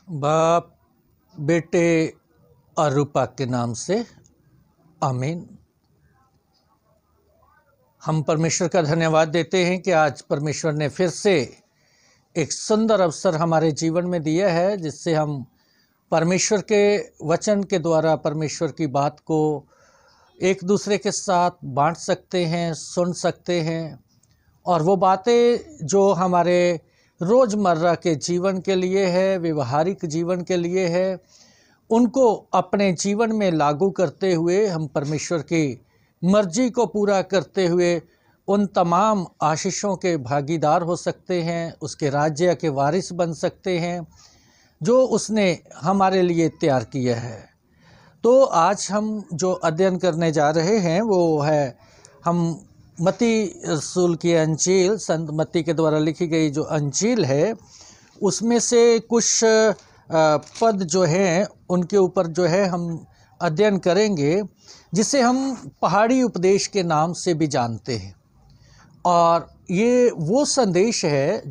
बाप, बेटे और रूपा के नाम से आमीन। हम परमेश्वर का धन्यवाद देते हैं कि आज परमेश्वर ने फिर से एक सुंदर अवसर हमारे जीवन में दिया है, जिससे हम परमेश्वर के वचन के द्वारा परमेश्वर की बात को एक दूसरे के साथ बांट सकते हैं, सुन सकते हैं। और वो बातें जो हमारे रोज़मर्रा के जीवन के लिए है, व्यवहारिक जीवन के लिए है, उनको अपने जीवन में लागू करते हुए हम परमेश्वर की मर्जी को पूरा करते हुए उन तमाम आशीषों के भागीदार हो सकते हैं, उसके राज्य के वारिस बन सकते हैं जो उसने हमारे लिए तैयार किया है। तो आज हम जो अध्ययन करने जा रहे हैं वो है, हम मत्ती रसूल की अंजील, संत मत्ती के द्वारा लिखी गई जो अंजील है, उसमें से कुछ पद जो हैं उनके ऊपर जो है हम अध्ययन करेंगे, जिसे हम पहाड़ी उपदेश के नाम से भी जानते हैं। और ये वो संदेश है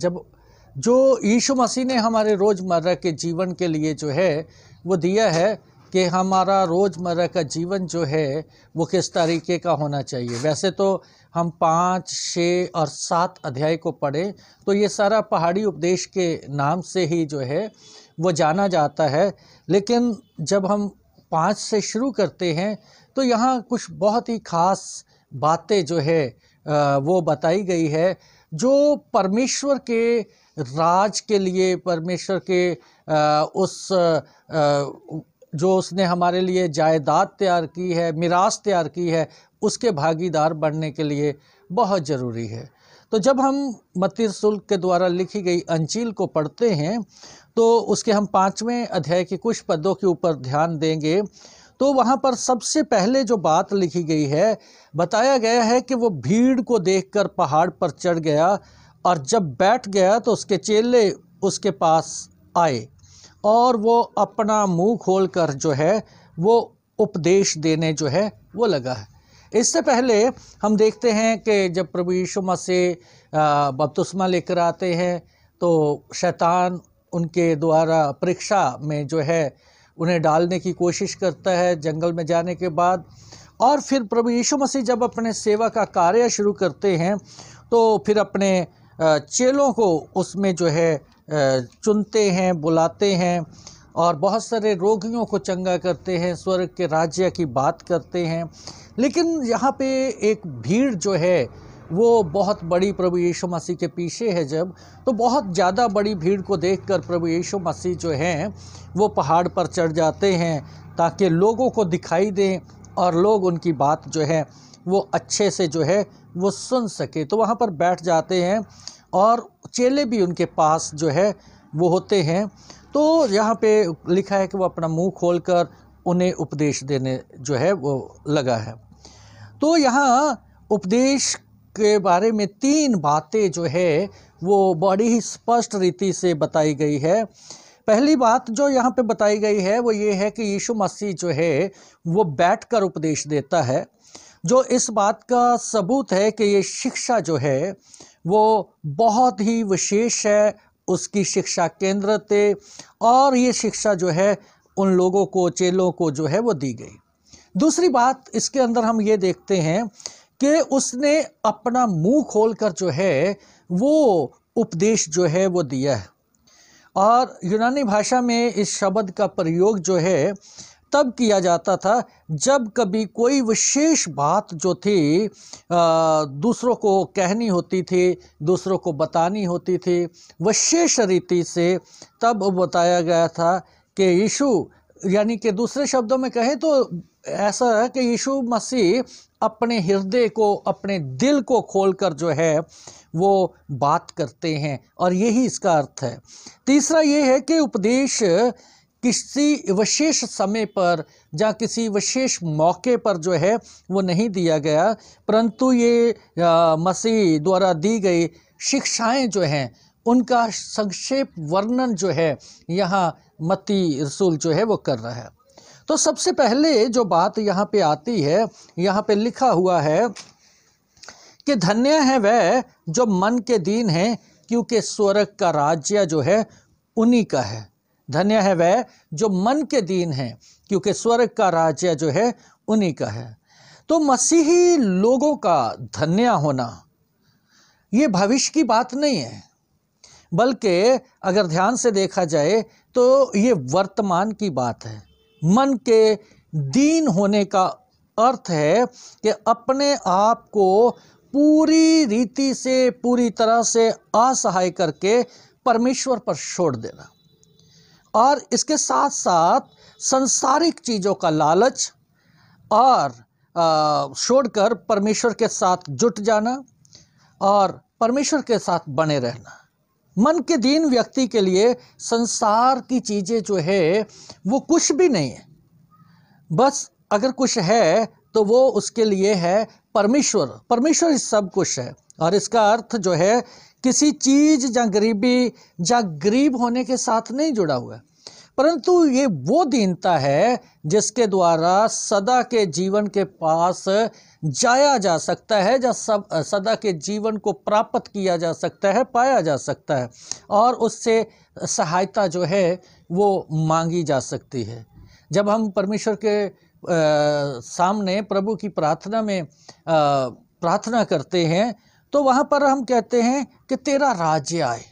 जो यीशु मसीह ने हमारे रोज़मर्रा के जीवन के लिए जो है वो दिया है कि हमारा रोज़मर्रा का जीवन जो है वो किस तरीके का होना चाहिए। वैसे तो हम 5, 6 और 7 अध्याय को पढ़ें तो ये सारा पहाड़ी उपदेश के नाम से ही जो है वो जाना जाता है, लेकिन जब हम 5 से शुरू करते हैं तो यहाँ कुछ बहुत ही ख़ास बातें जो है वो बताई गई है, जो परमेश्वर के राज के लिए, परमेश्वर के उस जो उसने हमारे लिए जायदाद तैयार की है, मिरास तैयार की है, उसके भागीदार बनने के लिए बहुत ज़रूरी है। तो जब हम मत्ती रसूल के द्वारा लिखी गई अंजील को पढ़ते हैं तो उसके हम 5वें अध्याय के कुछ पदों के ऊपर ध्यान देंगे। तो वहाँ पर सबसे पहले जो बात लिखी गई है, बताया गया है कि वो भीड़ को देखकर पहाड़ पर चढ़ गया और जब बैठ गया तो उसके चेले उसके पास आए और वो अपना मुंह खोलकर जो है वो उपदेश देने जो है वो लगा है। इससे पहले हम देखते हैं कि जब प्रभु यीशु मसीह बपतिस्मा लेकर आते हैं तो शैतान उनके द्वारा परीक्षा में जो है उन्हें डालने की कोशिश करता है जंगल में जाने के बाद। और फिर प्रभु यीशु मसीह जब अपने सेवा का कार्य शुरू करते हैं तो फिर अपने चेलों को उसमें जो है चुनते हैं, बुलाते हैं और बहुत सारे रोगियों को चंगा करते हैं, स्वर्ग के राज्य की बात करते हैं। लेकिन यहाँ पे एक भीड़ जो है वो बहुत बड़ी प्रभु यीशु मसीह के पीछे है। जब तो बहुत ज़्यादा बड़ी भीड़ को देखकर प्रभु यीशु मसीह जो हैं वो पहाड़ पर चढ़ जाते हैं ताकि लोगों को दिखाई दें और लोग उनकी बात जो है वो अच्छे से जो है वो सुन सके। तो वहाँ पर बैठ जाते हैं और चेले भी उनके पास जो है वो होते हैं। तो यहाँ पे लिखा है कि वो अपना मुंह खोलकर उन्हें उपदेश देने जो है वो लगा है। तो यहाँ उपदेश के बारे में 3 बातें जो है वो बड़ी ही स्पष्ट रीति से बताई गई है। पहली बात जो यहाँ पे बताई गई है वो ये है कि यीशु मसीह जो है वो बैठकर उपदेश देता है, जो इस बात का सबूत है कि ये शिक्षा जो है वो बहुत ही विशेष है। उसकी शिक्षा केंद्र थे और ये शिक्षा जो है उन लोगों को, चेलों को जो है वो दी गई। दूसरी बात इसके अंदर हम ये देखते हैं कि उसने अपना मुंह खोलकर जो है वो उपदेश जो है वो दिया है। और यूनानी भाषा में इस शब्द का प्रयोग जो है तब किया जाता था जब कभी कोई विशेष बात जो थी दूसरों को कहनी होती थी, दूसरों को बतानी होती थी विशेष रीति से, तब बताया गया था कि यीशु, यानी कि दूसरे शब्दों में कहें तो ऐसा है कि यीशु मसीह अपने हृदय को, अपने दिल को खोलकर जो है वो बात करते हैं, और यही इसका अर्थ है। तीसरा ये है कि उपदेश किसी विशेष समय पर या किसी विशेष मौके पर जो है वो नहीं दिया गया, परंतु ये मसीह द्वारा दी गई शिक्षाएं जो हैं उनका संक्षेप वर्णन जो है यहाँ मत्ती रसूल जो है वो कर रहा है। तो सबसे पहले जो बात यहाँ पे आती है, यहाँ पे लिखा हुआ है कि धन्य है वह जो मन के दीन हैं, क्योंकि स्वर्ग का राज्य जो है उन्हीं का है। धन्य है वह जो मन के दीन हैं, क्योंकि स्वर्ग का राज्य जो है उन्हीं का है। तो मसीही लोगों का धन्य होना ये भविष्य की बात नहीं है, बल्कि अगर ध्यान से देखा जाए तो ये वर्तमान की बात है। मन के दीन होने का अर्थ है कि अपने आप को पूरी रीति से, पूरी तरह से असहाय करके परमेश्वर पर छोड़ देना, और इसके साथ साथ सांसारिक चीज़ों का लालच और छोड़कर परमेश्वर के साथ जुट जाना और परमेश्वर के साथ बने रहना। मन के दीन व्यक्ति के लिए संसार की चीज़ें जो है वो कुछ भी नहीं है, बस अगर कुछ है तो वो उसके लिए है परमेश्वर। परमेश्वर ही सब कुछ है, और इसका अर्थ जो है किसी चीज़ या गरीबी या गरीब होने के साथ नहीं जुड़ा हुआ है, परंतु ये वो दीनता है जिसके द्वारा सदा के जीवन के पास जाया जा सकता है, या सदा के जीवन को प्राप्त किया जा सकता है, पाया जा सकता है, और उससे सहायता जो है वो मांगी जा सकती है। जब हम परमेश्वर के सामने प्रभु की प्रार्थना में प्रार्थना करते हैं तो वहाँ पर हम कहते हैं कि तेरा राज्य आए,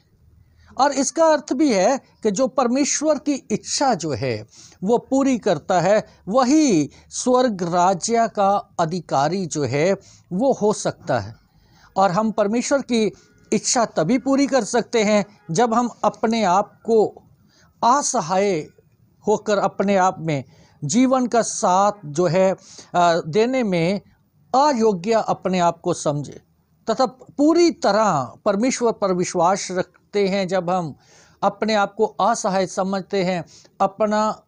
और इसका अर्थ भी है कि जो परमेश्वर की इच्छा जो है वो पूरी करता है, वही स्वर्ग राज्य का अधिकारी जो है वो हो सकता है। और हम परमेश्वर की इच्छा तभी पूरी कर सकते हैं जब हम अपने आप को असहाय होकर अपने आप में जीवन का साथ जो है देने में अयोग्य अपने आप को समझे, तथा पूरी तरह परमेश्वर पर विश्वास रखते हैं। जब हम अपने आप को असहाय समझते हैं, अपना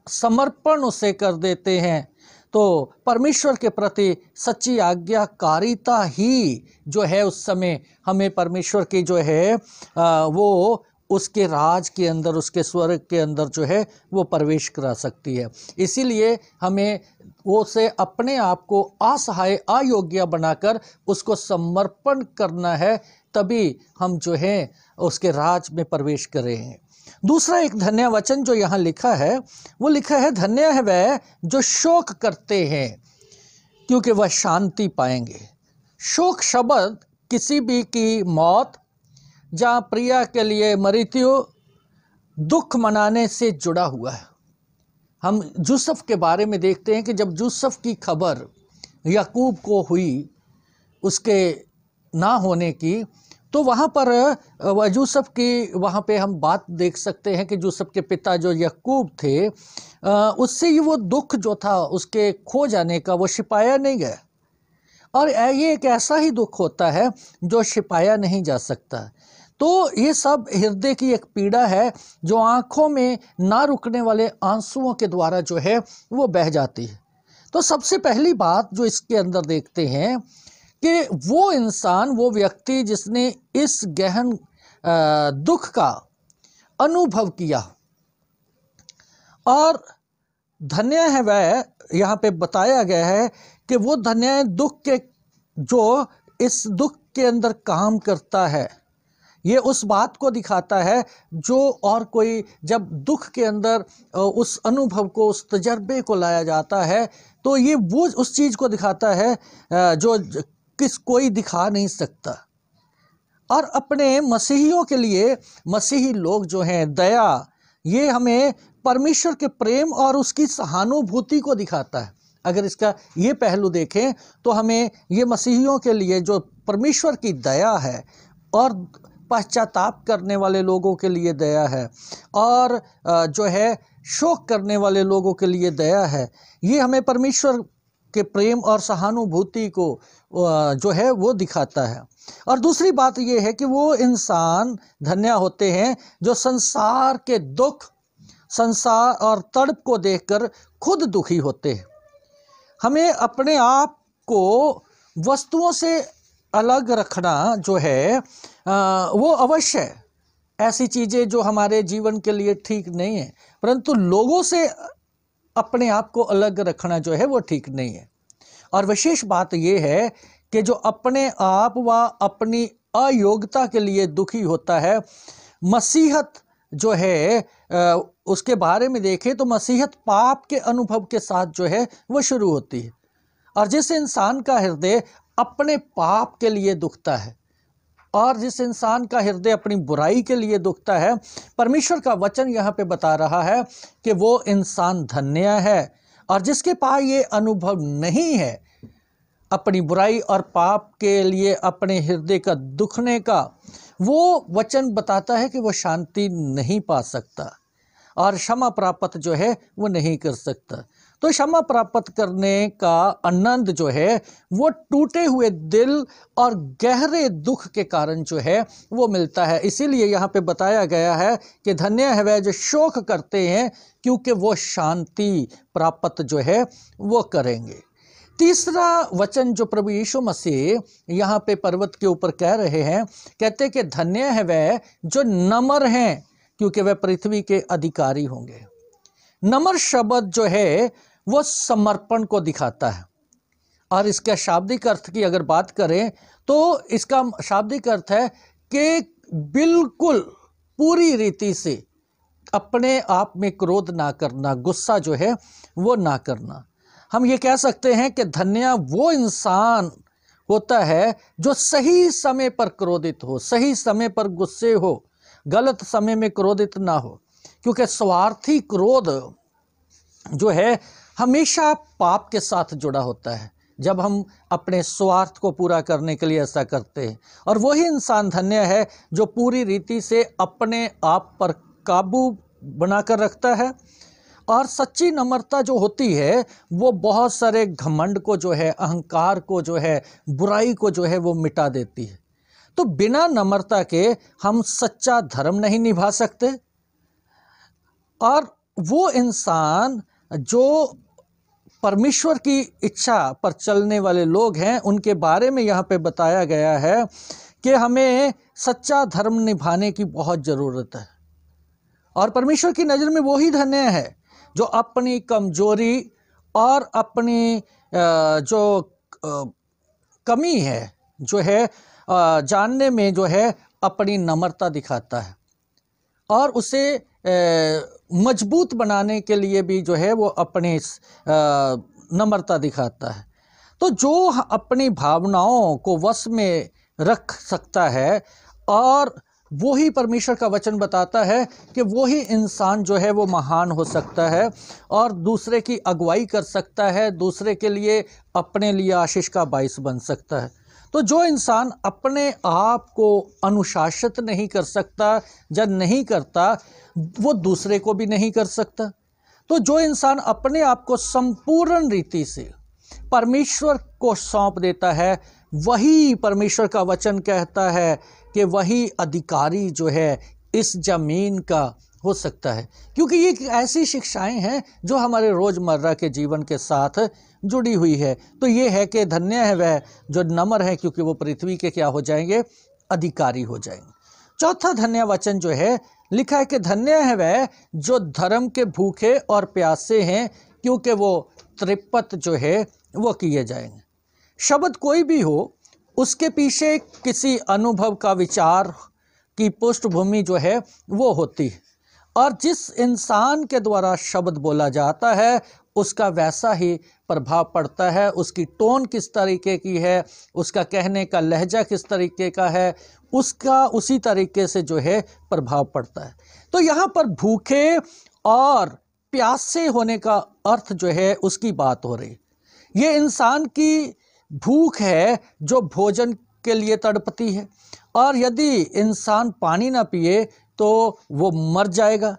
समर्पण उसे कर देते हैं, तो परमेश्वर के प्रति सच्ची आज्ञाकारिता ही जो है उस समय हमें परमेश्वर की जो है वो उसके राज के अंदर, उसके स्वर्ग के अंदर जो है वो प्रवेश करा सकती है। इसीलिए हमें वो से अपने आप को असहाय अयोग्य बनाकर उसको समर्पण करना है, तभी हम जो है उसके राज में प्रवेश करें। दूसरा एक धन्य वचन जो यहाँ लिखा है वो लिखा है, धन्य है वह जो शोक करते हैं क्योंकि वह शांति पाएंगे। शोक शब्द किसी भी की मौत या प्रिया के लिए मृत्यु, दुख मनाने से जुड़ा हुआ है। हम यूसुफ के बारे में देखते हैं कि जब यूसुफ की खबर याकूब को हुई उसके ना होने की, तो वहाँ पर यूसुफ की वहाँ पे हम बात देख सकते हैं कि यूसुफ के पिता जो याकूब थे उससे ये वो दुख जो था उसके खो जाने का वो छिपाया नहीं गया, और ये एक ऐसा ही दुख होता है जो छिपाया नहीं जा सकता। तो ये सब हृदय की एक पीड़ा है जो आँखों में ना रुकने वाले आंसुओं के द्वारा जो है वो बह जाती है। तो सबसे पहली बात जो इसके अंदर देखते हैं कि वो इंसान, वो व्यक्ति जिसने इस गहन दुख का अनुभव किया, और धन्य है वह, यहाँ पे बताया गया है कि वो धन्य है दुख के जो इस दुख के अंदर काम करता है। ये उस बात को दिखाता है जो और कोई जब दुख के अंदर उस अनुभव को, उस तजर्बे को लाया जाता है, तो ये वो उस चीज़ को दिखाता है जो कोई दिखा नहीं सकता। और अपने मसीहियों के लिए, मसीही लोग जो हैं, दया ये हमें परमेश्वर के प्रेम और उसकी सहानुभूति को दिखाता है। अगर इसका ये पहलू देखें तो हमें ये मसीहियों के लिए जो परमेश्वर की दया है, और पश्चाताप करने वाले लोगों के लिए दया है, और जो है शोक करने वाले लोगों के लिए दया है, ये हमें परमेश्वर के प्रेम और सहानुभूति को जो है वो दिखाता है। और दूसरी बात ये है कि वो इंसान धन्य होते हैं जो संसार के दुख, संसार और तड़प को देखकर खुद दुखी होते हैं। हमें अपने आप को वस्तुओं से अलग रखना जो है वो अवश्य है। ऐसी चीज़ें जो हमारे जीवन के लिए ठीक नहीं है, परंतु लोगों से अपने आप को अलग रखना जो है वो ठीक नहीं है। और विशेष बात ये है कि जो अपने आप व अपनी अयोग्यता के लिए दुखी होता है, मसीहत जो है उसके बारे में देखें तो मसीहत पाप के अनुभव के साथ जो है वो शुरू होती है। और जिस इंसान का हृदय अपने पाप के लिए दुखता है और जिस इंसान का हृदय अपनी बुराई के लिए दुखता है, परमेश्वर का वचन यहाँ पे बता रहा है कि वो इंसान धन्य है। और जिसके पास ये अनुभव नहीं है अपनी बुराई और पाप के लिए अपने हृदय का दुखने का, वो वचन बताता है कि वो शांति नहीं पा सकता और क्षमा प्राप्त जो है वो नहीं कर सकता। तो क्षमा प्राप्त करने का आनंद जो है वो टूटे हुए दिल और गहरे दुख के कारण जो है वो मिलता है। इसीलिए यहाँ पे बताया गया है कि धन्य है वह जो शोक करते हैं, क्योंकि वो शांति प्राप्त जो है वो करेंगे। तीसरा वचन जो प्रभु यीशु मसीह यहाँ पे पर्वत के ऊपर कह रहे हैं, कहते हैं कि धन्य है वह जो नम्र हैं, क्योंकि वह पृथ्वी के अधिकारी होंगे। नम्र शब्द जो है वो समर्पण को दिखाता है। और इसका शाब्दिक अर्थ की अगर बात करें तो इसका शाब्दिक अर्थ है कि बिल्कुल पूरी रीति से अपने आप में क्रोध ना करना, गुस्सा जो है वो ना करना। हम ये कह सकते हैं कि धन्य वो इंसान होता है जो सही समय पर क्रोधित हो, सही समय पर गुस्से हो, गलत समय में क्रोधित ना हो। क्योंकि स्वार्थी क्रोध जो है हमेशा पाप के साथ जुड़ा होता है, जब हम अपने स्वार्थ को पूरा करने के लिए ऐसा करते हैं। और वही इंसान धन्य है जो पूरी रीति से अपने आप पर काबू बनाकर रखता है। और सच्ची नम्रता जो होती है वो बहुत सारे घमंड को जो है, अहंकार को जो है, बुराई को जो है वो मिटा देती है। तो बिना नम्रता के हम सच्चा धर्म नहीं निभा सकते। और वो इंसान जो परमेश्वर की इच्छा पर चलने वाले लोग हैं, उनके बारे में यहाँ पे बताया गया है कि हमें सच्चा धर्म निभाने की बहुत ज़रूरत है। और परमेश्वर की नज़र में वही धन्य है जो अपनी कमजोरी और अपनी जो कमी है जो है जानने में जो है अपनी नम्रता दिखाता है और उसे मजबूत बनाने के लिए भी जो है वो अपनी नम्रता दिखाता है। तो जो अपनी भावनाओं को वश में रख सकता है, और वही परमेश्वर का वचन बताता है कि वही इंसान जो है वो महान हो सकता है और दूसरे की अगुवाई कर सकता है, दूसरे के लिए अपने लिए आशीष का बाइस बन सकता है। तो जो इंसान अपने आप को अनुशासित नहीं कर सकता, जब नहीं करता, वो दूसरे को भी नहीं कर सकता। तो जो इंसान अपने आप को संपूर्ण रीति से परमेश्वर को सौंप देता है, वही परमेश्वर का वचन कहता है कि वही अधिकारी जो है इस जमीन का हो सकता है। क्योंकि ये ऐसी शिक्षाएं हैं जो हमारे रोज़मर्रा के जीवन के साथ जुड़ी हुई है। तो ये है कि धन्य है वह जो नम्र है, क्योंकि वो पृथ्वी के क्या हो जाएंगे, अधिकारी हो जाएंगे। चौथा धन्य वचन जो है लिखा है कि धन्य है वह जो धर्म के भूखे और प्यासे हैं, क्योंकि वो तृप्त जो है वो किए जाएंगे। शब्द कोई भी हो, उसके पीछे किसी अनुभव का विचार की पृष्ठभूमि जो है वो होती है। और जिस इंसान के द्वारा शब्द बोला जाता है उसका वैसा ही प्रभाव पड़ता है। उसकी टोन किस तरीके की है, उसका कहने का लहजा किस तरीके का है, उसका उसी तरीके से जो है प्रभाव पड़ता है। तो यहाँ पर भूखे और प्यासे होने का अर्थ जो है उसकी बात हो रही। ये इंसान की भूख है जो भोजन के लिए तड़पती है, और यदि इंसान पानी ना पिए तो वो मर जाएगा।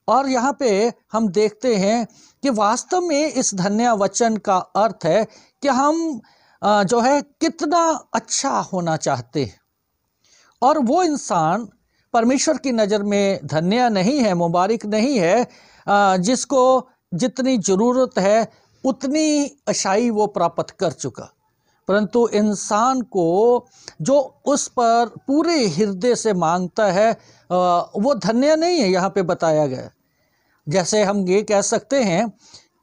और यहाँ पे हम देखते हैं कि वास्तव में इस धन्य वचन का अर्थ है कि हम जो है कितना अच्छा होना चाहते हैं, और वो इंसान परमेश्वर की नज़र में धन्य नहीं है, मुबारक नहीं है, जिसको जितनी ज़रूरत है उतनी अच्छाई वो प्राप्त कर चुका। परंतु इंसान को जो उस पर पूरे हृदय से मांगता है वो धन्य नहीं है, यहाँ पे बताया गया। जैसे हम ये कह सकते हैं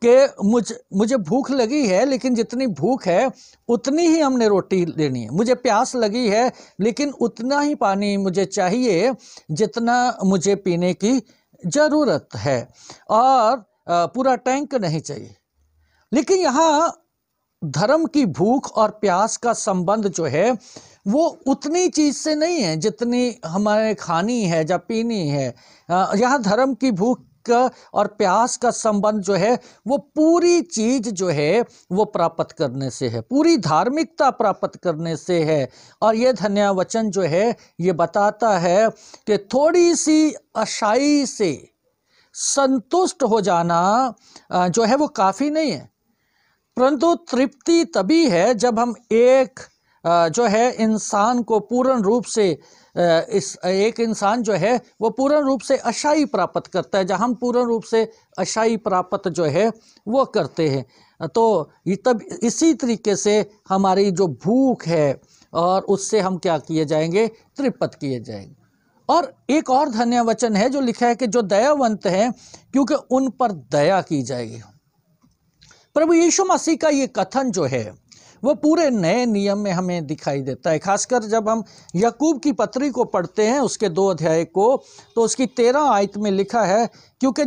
कि मुझे भूख लगी है, लेकिन जितनी भूख है उतनी ही हमने रोटी लेनी है। मुझे प्यास लगी है, लेकिन उतना ही पानी मुझे चाहिए जितना मुझे पीने की ज़रूरत है, और पूरा टैंक नहीं चाहिए। लेकिन यहाँ धर्म की भूख और प्यास का संबंध जो है वो उतनी चीज़ से नहीं है जितनी हमारे खानी है या पीनी है। यहाँ धर्म की भूख का और प्यास का संबंध जो है वो पूरी चीज़ जो है वो प्राप्त करने से है, पूरी धार्मिकता प्राप्त करने से है। और ये धन्यवचन जो है ये बताता है कि थोड़ी सी आशाई से संतुष्ट हो जाना जो है वो काफ़ी नहीं है, परंतु तृप्ति तभी है जब हम एक जो है इंसान को पूर्ण रूप से एक इंसान जो है वो पूर्ण रूप से अशाई प्राप्त करता है। जब हम पूर्ण रूप से अशाई प्राप्त जो है वो करते हैं तो ये तब इसी तरीके से हमारी जो भूख है और उससे हम क्या किए जाएंगे, तृप्त किए जाएंगे। और एक और धन्यवचन है जो लिखा है कि जो दयावंत हैं क्योंकि उन पर दया की जाएगी। प्रभु यीशु मसीह का ये कथन जो है वो पूरे नए नियम में हमें दिखाई देता है। खासकर जब हम याकूब की पत्री को पढ़ते हैं उसके 2 अध्याय को, तो उसकी 13 आयत में लिखा है क्योंकि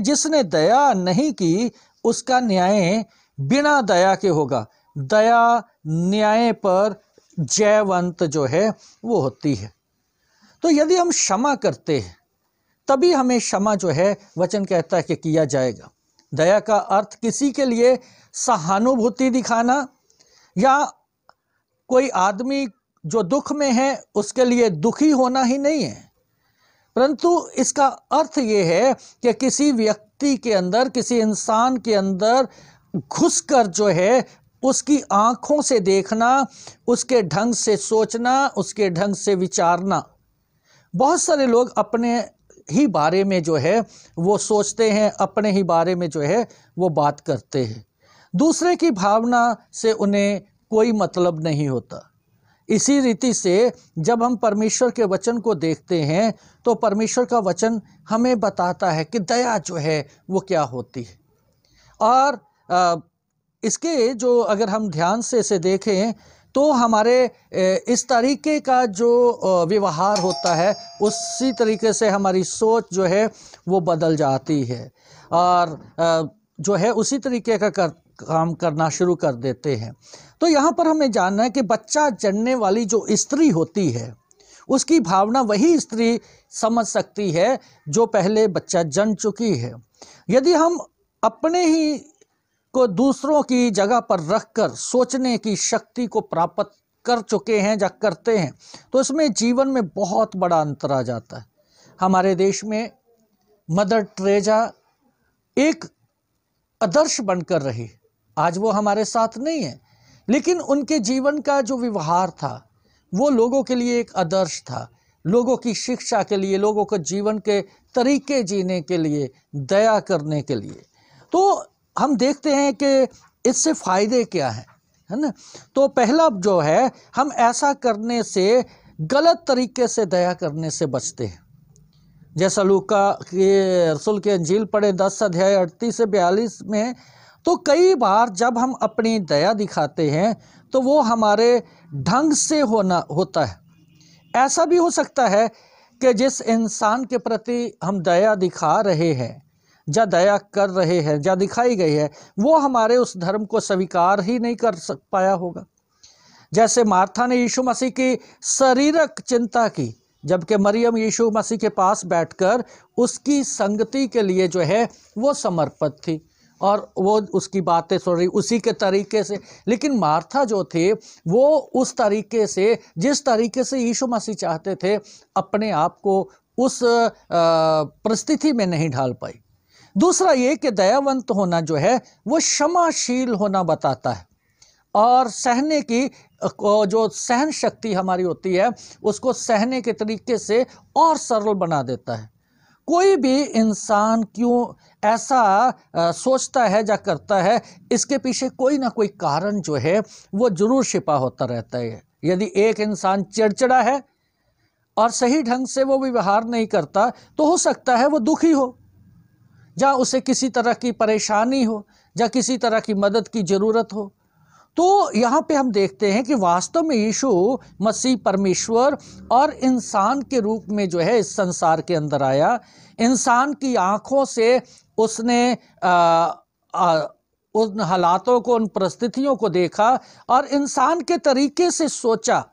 जिसने दया नहीं की उसका न्याय बिना दया के होगा। दया न्याय पर जयवंत जो है वो होती है। तो यदि हम क्षमा करते हैं तभी हमें क्षमा जो है वचन कहता है कि किया जाएगा। दया का अर्थ किसी के लिए सहानुभूति दिखाना या कोई आदमी जो दुख में है उसके लिए दुखी होना ही नहीं है, परंतु इसका अर्थ ये है कि किसी व्यक्ति के अंदर, किसी इंसान के अंदर घुसकर जो है उसकी आँखों से देखना, उसके ढंग से सोचना, उसके ढंग से विचारना। बहुत सारे लोग अपने ही बारे में जो है वो सोचते हैं, अपने ही बारे में जो है वो बात करते हैं, दूसरे की भावना से उन्हें कोई मतलब नहीं होता। इसी रीति से जब हम परमेश्वर के वचन को देखते हैं तो परमेश्वर का वचन हमें बताता है कि दया जो है वो क्या होती है। और इसके जो अगर हम ध्यान से इसे देखें तो हमारे इस तरीके का जो व्यवहार होता है उसी तरीके से हमारी सोच जो है वो बदल जाती है और जो है उसी तरीके का काम करना शुरू कर देते हैं। तो यहाँ पर हमें जानना है कि बच्चा जनने वाली जो स्त्री होती है उसकी भावना वही स्त्री समझ सकती है जो पहले बच्चा जन चुकी है। यदि हम अपने ही को दूसरों की जगह पर रखकर सोचने की शक्ति को प्राप्त कर चुके हैं या करते हैं तो इसमें जीवन में बहुत बड़ा अंतर आ जाता है। हमारे देश में मदर टेरेसा एक आदर्श बनकर रही। आज वो हमारे साथ नहीं है, लेकिन उनके जीवन का जो व्यवहार था वो लोगों के लिए एक आदर्श था, लोगों की शिक्षा के लिए, लोगों को जीवन के तरीके जीने के लिए, दया करने के लिए। तो हम देखते हैं कि इससे फ़ायदे क्या हैं, है ना। तो पहला जो है हम ऐसा करने से, गलत तरीके से दया करने से बचते हैं। जैसा लूका के रसूल की अंजील पढ़े 10 अध्याय 38 से 42 में, तो कई बार जब हम अपनी दया दिखाते हैं तो वो हमारे ढंग से होता है। ऐसा भी हो सकता है कि जिस इंसान के प्रति हम दया दिखा रहे हैं या दया कर रहे हैं या दिखाई गई है वो हमारे उस धर्म को स्वीकार ही नहीं कर पाया होगा। जैसे मार्था ने यीशु मसीह की शारीरिक चिंता की, जबकि मरियम यीशु मसीह के पास बैठकर उसकी संगति के लिए जो है वो समर्पित थी और वो उसकी बातें सुन रही उसी के तरीके से। लेकिन मार्था जो थे वो उस तरीके से, जिस तरीके से यीशु मसीह चाहते थे, अपने आप को उस परिस्थिति में नहीं ढाल पाई। दूसरा ये कि दयावंत होना जो है वो क्षमाशील होना बताता है और सहने की जो सहन शक्ति हमारी होती है उसको सहने के तरीके से और सरल बना देता है। कोई भी इंसान क्यों ऐसा सोचता है या करता है, इसके पीछे कोई ना कोई कारण जो है वो जरूर छिपा होता रहता है। यदि एक इंसान चिड़चिड़ा है और सही ढंग से वो व्यवहार नहीं करता तो हो सकता है वो दुखी हो, जहाँ उसे किसी तरह की परेशानी हो, या किसी तरह की मदद की ज़रूरत हो। तो यहाँ पे हम देखते हैं कि वास्तव में यीशु मसीह परमेश्वर और इंसान के रूप में जो है इस संसार के अंदर आया। इंसान की आँखों से उसने उन हालातों को, उन परिस्थितियों को देखा और इंसान के तरीके से सोचा।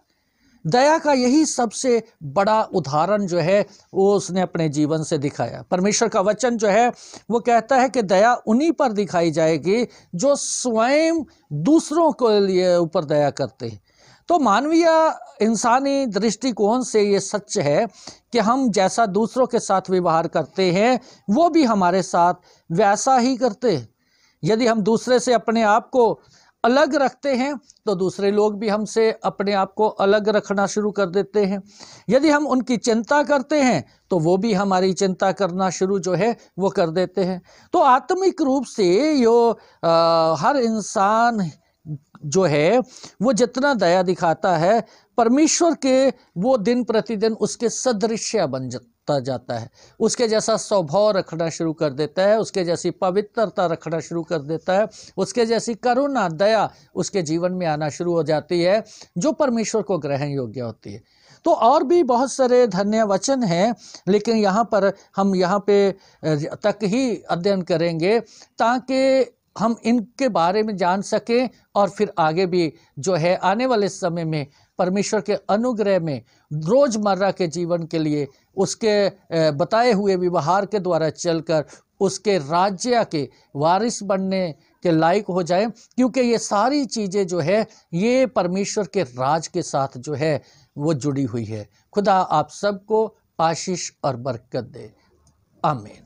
दया का यही सबसे बड़ा उदाहरण जो है वो उसने अपने जीवन से दिखाया। परमेश्वर का वचन जो है वो कहता है कि दया उन्हीं पर दिखाई जाएगी जो स्वयं दूसरों के लिए ऊपर दया करते हैं। तो मानवीय इंसानी दृष्टिकोण से ये सच है कि हम जैसा दूसरों के साथ व्यवहार करते हैं वो भी हमारे साथ वैसा ही करते हैं। यदि हम दूसरे से अपने आप को अलग रखते हैं तो दूसरे लोग भी हमसे अपने आप को अलग रखना शुरू कर देते हैं। यदि हम उनकी चिंता करते हैं तो वो भी हमारी चिंता करना शुरू जो है वो कर देते हैं। तो आत्मिक रूप से हर इंसान जो है वो जितना दया दिखाता है, परमेश्वर के वो दिन प्रतिदिन उसके सदृश्य बन जाता है, उसके जैसा स्वभाव रखना शुरू कर देता है, उसके जैसी पवित्रता रखना शुरू कर देता है, उसके जैसी करुणा, दया उसके जीवन में आना शुरू हो जाती है, जो परमेश्वर को ग्रहण योग्य होती है। तो और भी बहुत सारे धन्य वचन हैं, लेकिन यहाँ पर हम यहाँ पे तक ही अध्ययन करेंगे ताकि हम इनके बारे में जान सकें और फिर आगे भी जो है आने वाले समय में परमेश्वर के अनुग्रह में रोज़मर्रा के जीवन के लिए उसके बताए हुए व्यवहार के द्वारा चलकर उसके राज्य के वारिस बनने के लायक हो जाएं, क्योंकि ये सारी चीज़ें जो है ये परमेश्वर के राज के साथ जो है वो जुड़ी हुई है। खुदा आप सबको आशीष और बरकत दे। आमीन।